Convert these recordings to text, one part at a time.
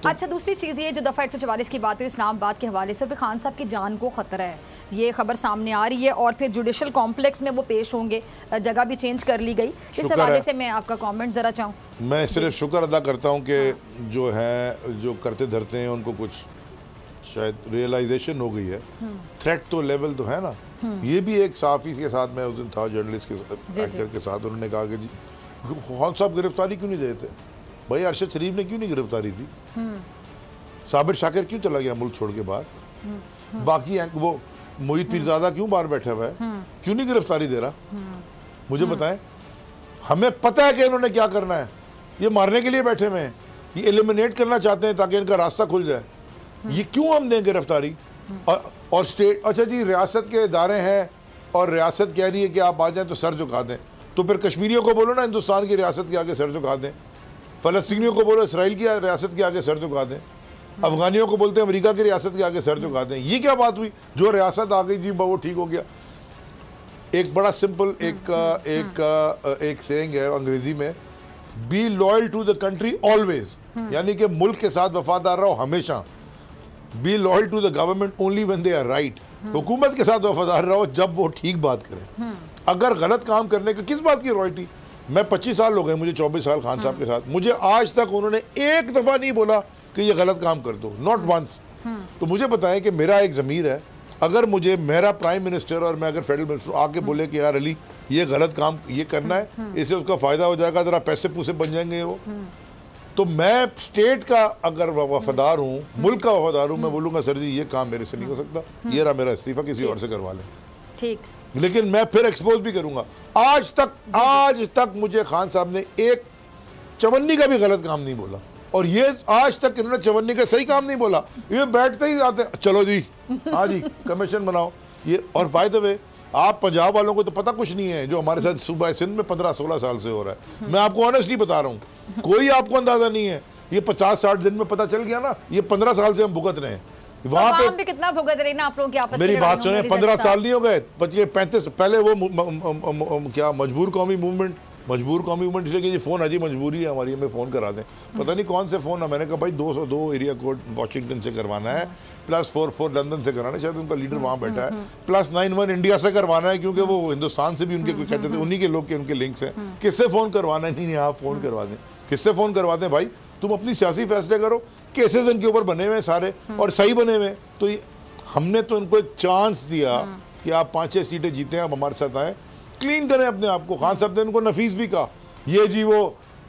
तो अच्छा, दूसरी चीज़ ये जो दफ़ा 144 की बात हुई इस्लामाबाद के हवाले से, खान साहब की जान को ख़तरा है, ये खबर सामने आ रही है और फिर जुडिशल कॉम्प्लेक्स में वो पेश होंगे, जगह भी चेंज कर ली गई। इस हवाले से मैं आपका कमेंट ज़रा चाहूँ। मैं सिर्फ शुक्र अदा करता हूँ कि जो है जो करते धरते हैं उनको कुछ शायद रियलाइजेशन हो गई है। थ्रेट तो लेवल तो है ना। ये भी एक सहाफ़ी के साथ मैं उस दिन था, जर्नलिस्ट के साथ, एंकर के साथ, उन्होंने कहा कि जी खान साहब गिरफ्तारी क्यों नहीं देते भाई? अरशद शरीफ ने क्यों नहीं गिरफ्तारी दी? साबिर शाकिर क्यों चला गया मुल्क छोड़ के बाहर? बाकी वो मोहित पीरजादा क्यों बाहर बैठा हुआ है? क्यों नहीं गिरफ्तारी दे रहा? मुझे बताएं। हमें पता है कि इन्होंने क्या करना है। ये मारने के लिए बैठे हुए हैं, ये एलिमिनेट करना चाहते हैं ताकि इनका रास्ता खुल जाए। ये क्यों हम दें गिरफ्तारी? और स्टेट, अच्छा जी रियासत के इदारे हैं और रियासत कह रही है कि आप आ जाएं तो सर झुका दें, तो फिर कश्मीरियों को बोलो ना हिंदुस्तान की रियासत के आगे सर झुका दें, फ़लस्तीनियों को बोलो इसराइल की रियासत के आगे सर झुका दें, अफगानियों को बोलते हैं अमेरिका की रियासत के आगे सर झुका दें। ये क्या बात हुई? जो रियासत आ गई जी वो ठीक हो गया। एक बड़ा सिंपल एक सेइंग है अंग्रेजी में, be loyal to the country always, यानी कि मुल्क के साथ वफादार रहो हमेशा। Be loyal to the government only when they are right. हुकूमत के साथ वफादार रहो जब वो ठीक बात करें। अगर गलत काम करने का किस बात की रॉयल्टी? मैं 25 साल हो गए, मुझे 24 साल खान साहब के साथ, मुझे आज तक उन्होंने एक दफ़ा नहीं बोला कि ये गलत काम कर दो, नॉट वंस। तो मुझे बताएं कि मेरा एक ज़मीर है, अगर मुझे मेरा प्राइम मिनिस्टर और मैं अगर फेडरल मिनिस्टर आके बोले कि यार अली ये गलत काम ये करना है, इससे उसका फ़ायदा हो जाएगा, ज़रा पैसे पूसे बन जाएंगे वो, तो मैं स्टेट का अगर वफादार हूँ, मुल्क का वफादार हूँ, मैं बोलूँगा सर जी ये काम मेरे से नहीं हो सकता, ये रहा मेरा इस्तीफ़ा, किसी और से करवा लें। ठीक, लेकिन मैं फिर एक्सपोज भी करूँगा। आज तक मुझे खान साहब ने एक चवन्नी का भी गलत काम नहीं बोला, और ये आज तक इन्होंने चवन्नी का सही काम नहीं बोला। ये बैठते ही आते चलो जी हाँ जी कमीशन बनाओ ये। और बाय द वे आप पंजाब वालों को तो पता कुछ नहीं है जो हमारे साथ सूबा सिंध में 15-16 साल से हो रहा है। मैं आपको ऑनेस्टली बता रहा हूँ, कोई आपको अंदाजा नहीं है। ये 50-60 दिन में पता चल गया ना, ये 15 साल से हम भुगत रहे हैं। वहाँ पे भी कितना भुगत रहे ना आप लोगों की आपस में। मेरी बात सुने, 15 साल नहीं हो गए, 35 पहले वो क्या मजबूर कौमी मूवमेंट इसलिए कि फ़ोन अजी मजबूरी है हमारी, हमें फ़ोन करा दें। पता नहीं कौन से फ़ोन है, मैंने कहा भाई 202 एरिया कोड वाशिंगटन से करवाना है, +44 लंदन से कराना है, शायद उनका लीडर वहाँ बैठा है, +91 इंडिया से करवाना है क्योंकि वो हिंदुस्तान से भी उनके कोई कहते थे, उन्हीं के लोग के उनके लिंक्स हैं। किससे फ़ोन करवाना है? नहीं आप फ़ोन करवा दें। किससे फ़ोन करवा दें भाई? तुम अपनी सियासी फैसले करो। केसेस इनके ऊपर बने हुए हैं सारे और सही बने हुए। तो हमने तो इनको एक चांस दिया कि आप 5-6 सीटें जीते हैं, आप हमारे साथ आए, क्लीन करें अपने आप को। खान साहब ने इनको नफीस भी कहा ये जी वो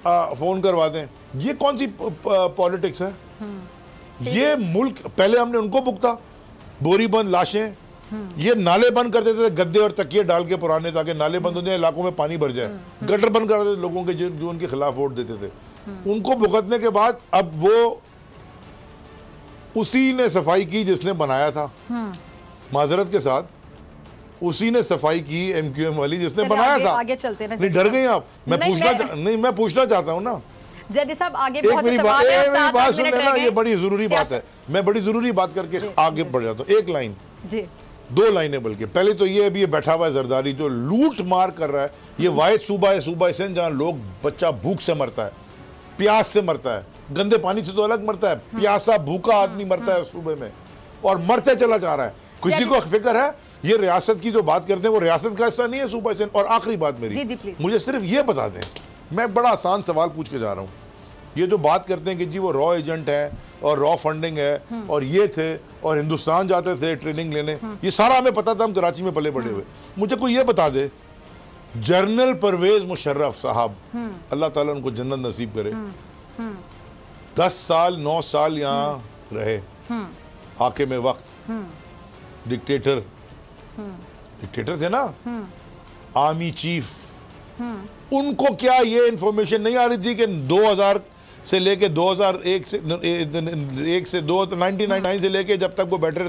फ़ोन करवा दें। ये कौन सी पॉलिटिक्स है? ये मुल्क पहले हमने उनको भुगता, बोरी बंद लाशें, ये नाले बंद कर देते थे गद्दे और तकिए डाल के पुराने, ताकि नाले बंद हो जाए, इलाकों में पानी भर जाए, गटर बंद कर देते लोगों के जो उनके खिलाफ वोट देते थे। उनको भुगतने के बाद अब वो उसी ने सफाई की जिसने बनाया था, माजरत के साथ उसी ने सफाई की MQM वाली जिसने बनाया था। आगे चलते हैं। नहीं डर गए आप? मैं पूछना चाहता हूँ ना जैदी साहब, आगे बहुत से सवाल हैं, मेरी बात सुन लेना, ये बड़ी जरूरी बात है। मैं बड़ी जरूरी बात करके आगे बढ़ जाता हूँ। एक लाइन जी, 2 लाइनें बल्कि। पहले तो ये अभी ये बैठा हुआ है जरदारी जो लूट मार कर रहा है। ये वाहिद सूबा है, सूबा सिंध, जहाँ लोग बच्चा भूख से मरता है, प्यास से मरता है, गंदे पानी से तो अलग मरता है, प्यासा भूखा आदमी मरता है सूबे में और मरते चला जा रहा है। किसी को फिक्र है? ये रियासत की जो बात करते हैं वो रियासत का हिस्सा नहीं है सूबा सिंध। और आखिरी बात मेरी, मुझे सिर्फ ये बता दें, मैं बड़ा आसान सवाल पूछ के जा रहा हूँ। ये जो बात करते हैं कि जी वो रॉ एजेंट है और रॉ फंडिंग है और ये थे और हिंदुस्तान जाते थे ट्रेनिंग लेने, ये सारा हमें पता था, हम कराची में पले बड़े हुए। मुझे कोई ये बता दे, जनरल परवेज मुशर्रफ साहब, अल्लाह ताला उनको जन्नत नसीब करे, 10 साल 9 साल यहाँ रहे, हाकिम वक्त, डिक्टेटर थे ना, आर्मी चीफ, उनको क्या ये इंफॉर्मेशन नहीं आ रही थी कि 2000 से लेके 2001 से 1999 से लेके जब तक वो बैठे रहे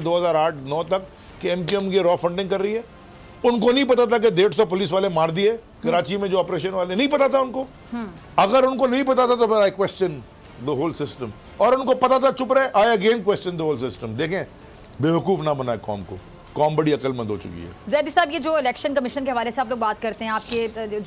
2008-9 तक कि MQM की रॉ फंडिंग कर रही है? उनको नहीं पता था कि 150 पुलिस वाले मार दिए कराची में, जो ऑपरेशन वाले, नहीं पता था उनको? अगर उनको नहीं पता था तो I question the whole system, और उनको पता था चुप रहे, I again question the whole system. देखें, बेवकूफ़ ना बनाए कौम को, कौम बड़ी अकलमंद हो चुकी है। ज़ैदी साहब, ये जो इलेक्शन कमीशन के हवाले से आप लोग बात करते हैं, आपके